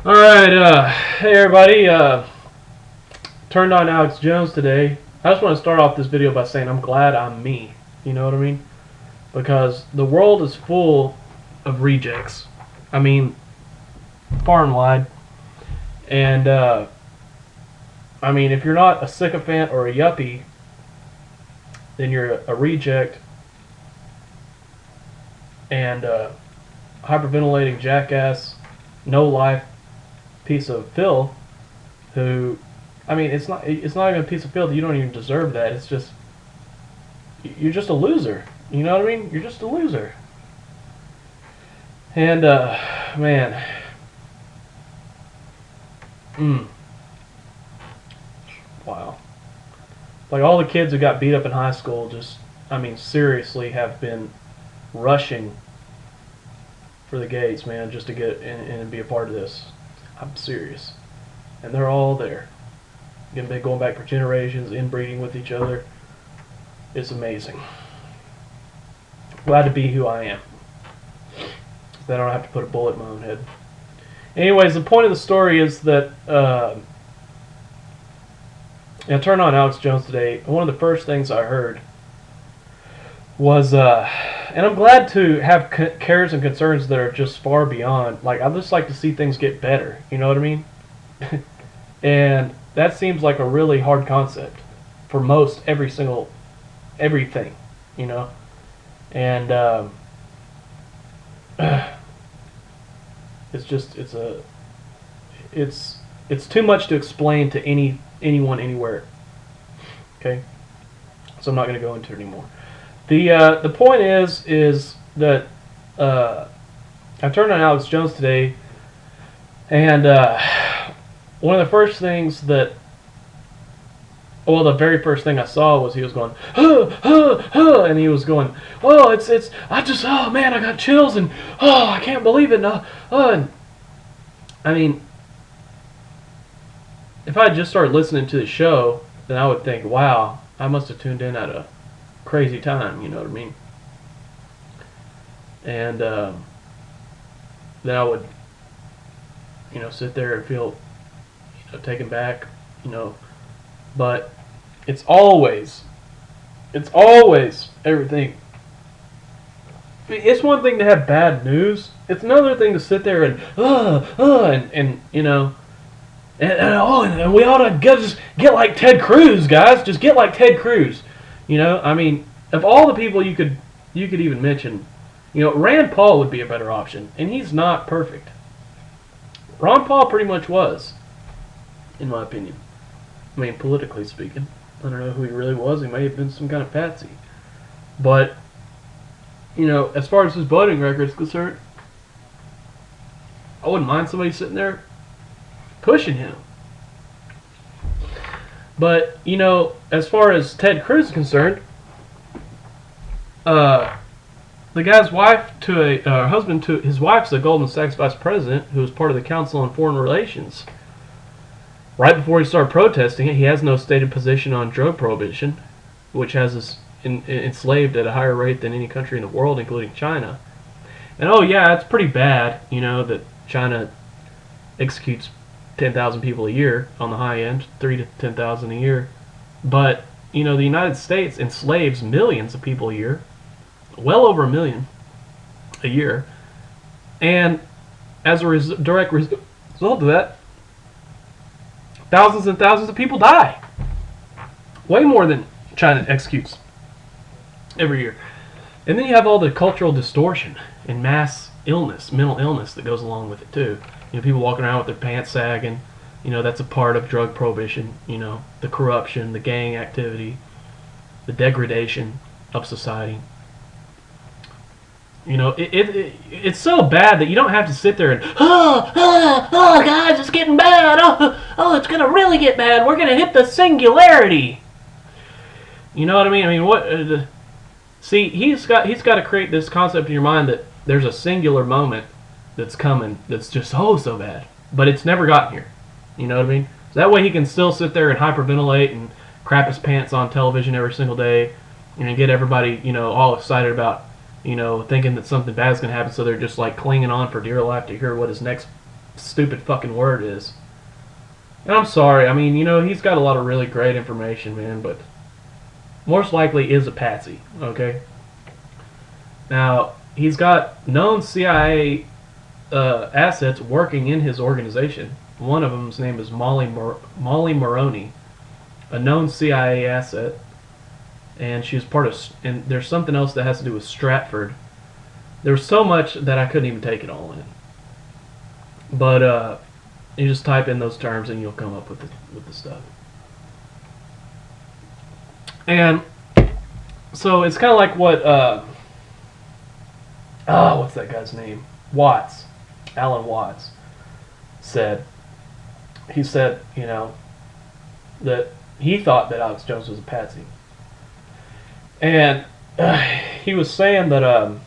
Alright, hey everybody, turned on Alex Jones today. I just want to start off this video by saying I'm glad I'm me, you know what I mean? Because the world is full of rejects. I mean, far and wide. And, I mean, if you're not a sycophant or a yuppie, then you're a reject and hyperventilating jackass, no life piece of filth who, I mean, it's not even a piece of filth. You don't even deserve that. It's just, you're just a loser. You know what I mean? You're just a loser. And man, wow. Like all the kids who got beat up in high school just, I mean, seriously have been rushing for the gates, man, just to get in and be a part of this. I'm serious. And they're all there. Again, they're going back for generations, inbreeding with each other. It's amazing. Glad to be who I am. That I don't have to put a bullet in my own head. Anyways, the point of the story is that I turned on Alex Jones today. One of the first things I heard was, and I'm glad to have cares and concerns that are just far beyond. Like, I just like to see things get better. You know what I mean? And that seems like a really hard concept for most everything. You know, and it's just it's too much to explain to anyone anywhere. Okay, so I'm not going to go into it anymore. The point is that I turned on Alex Jones today, and one of the first things that, well, the very first thing I saw was he was going, and he was going, oh man, I got chills, and oh, I can't believe it, and I mean, if I had just started listening to the show, then I would think, wow, I must have tuned in at a crazy time, you know what I mean? And then I would, sit there and feel, taken back, but it's always everything. It's one thing to have bad news. It's another thing to sit there and and we ought to just get like Ted Cruz, guys. Just get like Ted Cruz. I mean, of all the people you could even mention, Rand Paul would be a better option, and he's not perfect. Ron Paul pretty much was, in my opinion. I mean, politically speaking. I don't know who he really was. He may have been some kind of patsy. But, as far as his voting record is concerned, I wouldn't mind somebody sitting there pushing him. But, as far as Ted Cruz is concerned, the guy's wife his wife's a Goldman Sachs vice president who was part of the Council on Foreign Relations. Right before he started protesting it, he has no stated position on drug prohibition, which has us enslaved at a higher rate than any country in the world, including China. And oh yeah, it's pretty bad, that China executes 10,000 people a year on the high end, 3,000 to 10,000 a year. But, the United States enslaves millions of people a year, well over 1 million a year. And as a direct result of that, thousands and thousands of people die. Way more than China executes every year. And then you have all the cultural distortion and mass illness, mental illness that goes along with it too. People walking around with their pants sagging. That's a part of drug prohibition. The corruption, the gang activity, the degradation of society. It's so bad that you don't have to sit there and, guys, it's getting bad. It's going to really get bad. We're going to hit the singularity. You know what I mean? I mean, see, he's got to create this concept in your mind that there's a singular moment that's coming that's just so bad. But it's never gotten here. You know what I mean? So that way he can still sit there and hyperventilate and crap his pants on television every single day and get everybody, all excited about, thinking that something bad is going to happen, so they're just like clinging on for dear life to hear what his next stupid fucking word is. And I'm sorry, I mean, he's got a lot of really great information, man, but most likely is a patsy, okay? Now, he's got known CIA assets working in his organization. One of them's name is Molly Maroney, a known CIA asset, and she was part of. And there's something else that has to do with Stratford. There's so much that I couldn't even take it all in. But you just type in those terms and you'll come up with the stuff. And so it's kind of like what what's that guy's name? Alan Watts said. He said, that he thought that Alex Jones was a patsy. And he was saying that,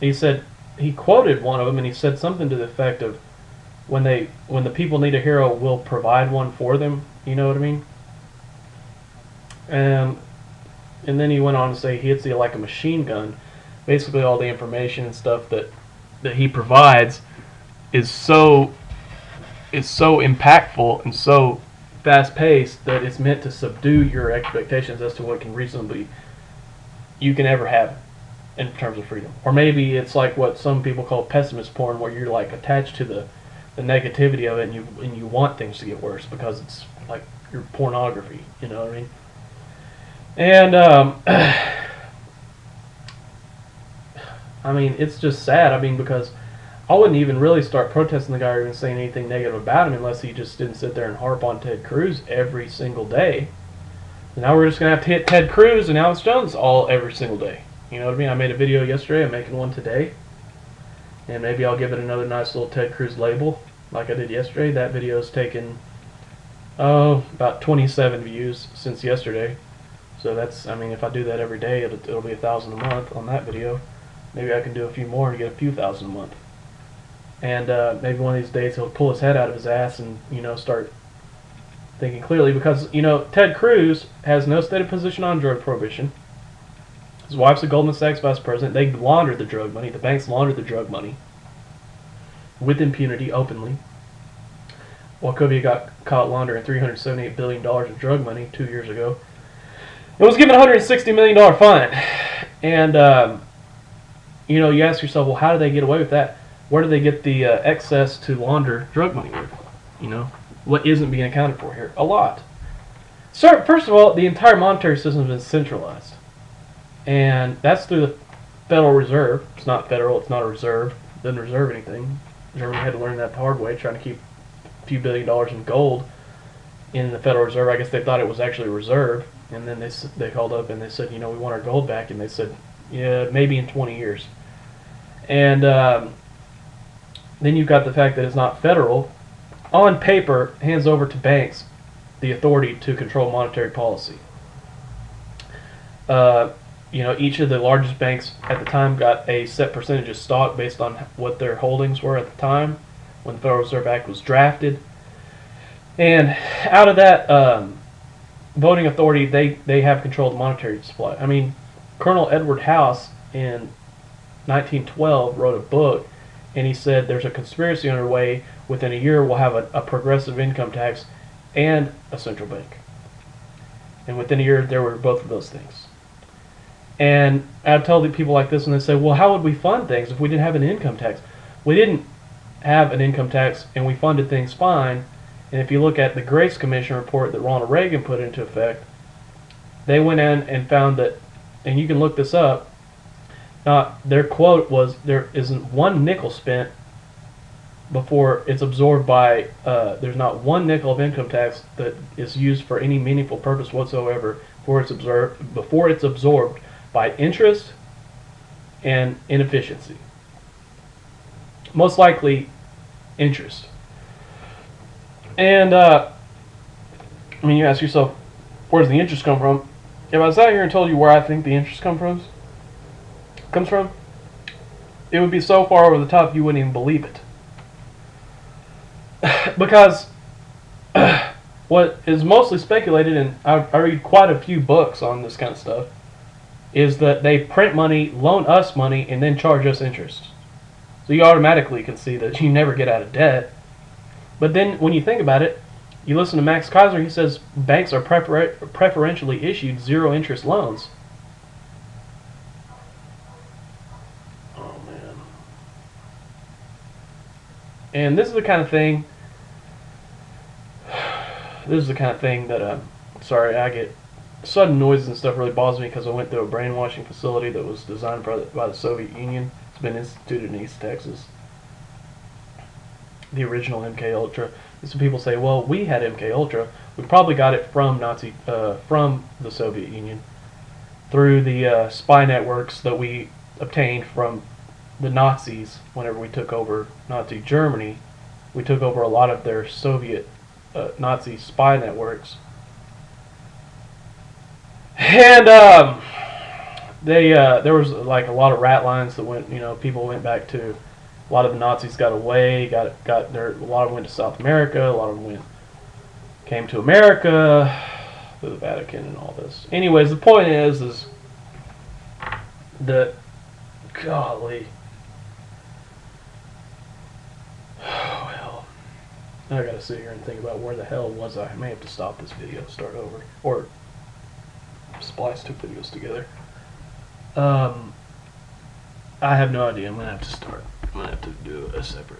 he said, he quoted one of them and he said something to the effect of, when the people need a hero, we'll provide one for them. You know what I mean? And then he went on to say he hits you like a machine gun. Basically, all the information and stuff that he provides is so impactful and so fast-paced that it's meant to subdue your expectations as to what you can ever have in terms of freedom. Or maybe it's like what some people call pessimist porn, where you're like attached to the negativity of it, and you want things to get worse because it's like your pornography. You know what I mean? And I mean, it's just sad. I mean, because I wouldn't even really start protesting the guy or even saying anything negative about him unless he just didn't sit there and harp on Ted Cruz every single day. And now we're just going to have to hit Ted Cruz and Alex Jones every single day. You know what I mean? I made a video yesterday. I'm making one today. And maybe I'll give it another nice little Ted Cruz label like I did yesterday. That video's taken, about 27 views since yesterday. So that's, I mean, if I do that every day, it'll be 1,000 a month on that video. Maybe I can do a few more and get a few thousand a month. And maybe one of these days he'll pull his head out of his ass and, start thinking clearly. Because, Ted Cruz has no stated position on drug prohibition. His wife's a Goldman Sachs vice president. They laundered the drug money. The banks laundered the drug money with impunity, openly. Wachovia got caught laundering $378 billion of drug money 2 years ago. It was given a $160 million fine. And, you ask yourself, well, how do they get away with that? Where do they get the excess to launder drug money with? What isn't being accounted for here? A lot. So, first of all, the entire monetary system has been centralized. And that's through the Federal Reserve. It's not federal, it's not a reserve. It doesn't reserve anything. Germany had to learn that the hard way, trying to keep a few $1 billion in gold in the Federal Reserve. I guess they thought it was actually a reserve. And then they called up and they said, we want our gold back. And they said, yeah, maybe in 20 years. And then you've got the fact that it's not federal. On paper, hands over to banks the authority to control monetary policy. Each of the largest banks at the time got a set percentage of stock based on what their holdings were at the time when the Federal Reserve Act was drafted. And out of that voting authority, they have control of the monetary supply. I mean, Colonel Edward House in 1912 wrote a book, and he said there's a conspiracy underway. Within a year, we'll have a progressive income tax and a central bank. And within a year, there were both of those things. And I tell people like this, and they say, well, how would we fund things if we didn't have an income tax? We didn't have an income tax, and we funded things fine. And if you look at the Grace Commission report that Ronald Reagan put into effect, they went in and found that, and you can look this up, their quote was, there isn't one nickel spent before it's absorbed by, there's not one nickel of income tax that is used for any meaningful purpose whatsoever before it's absorbed by interest and inefficiency. Most likely interest. And, you ask yourself, where does the interest come from? If I sat here and told you where I think the interest comes from, it would be so far over the top you wouldn't even believe it. Because what is mostly speculated, and I read quite a few books on this kind of stuff, is that they print money, loan us money, and then charge us interest. So you automatically can see that you never get out of debt. But then when you think about it, you listen to Max Kaiser, he says banks are preferentially issued zero interest loans. Oh man. And this is the kind of thing that sorry, I get sudden noises and stuff really bothers me because I went through a brainwashing facility that was designed by the Soviet Union. It's been instituted in East Texas. The original MK Ultra. Some people say, well, we had MK Ultra. We probably got it from from the Soviet Union through the spy networks that we obtained from the Nazis. Whenever we took over Nazi Germany, we took over a lot of their Soviet Nazi spy networks. And there was like a lot of rat lines that went, people went back to. A lot of the Nazis got away, got there. A lot of them went to South America. A lot of them came to America, through the Vatican and all this. Anyways, the point is that, golly, well, I gotta sit here and think about where the hell was I. I may have to stop this video, start over, or splice two videos together. I have no idea. I'm gonna have to do a separate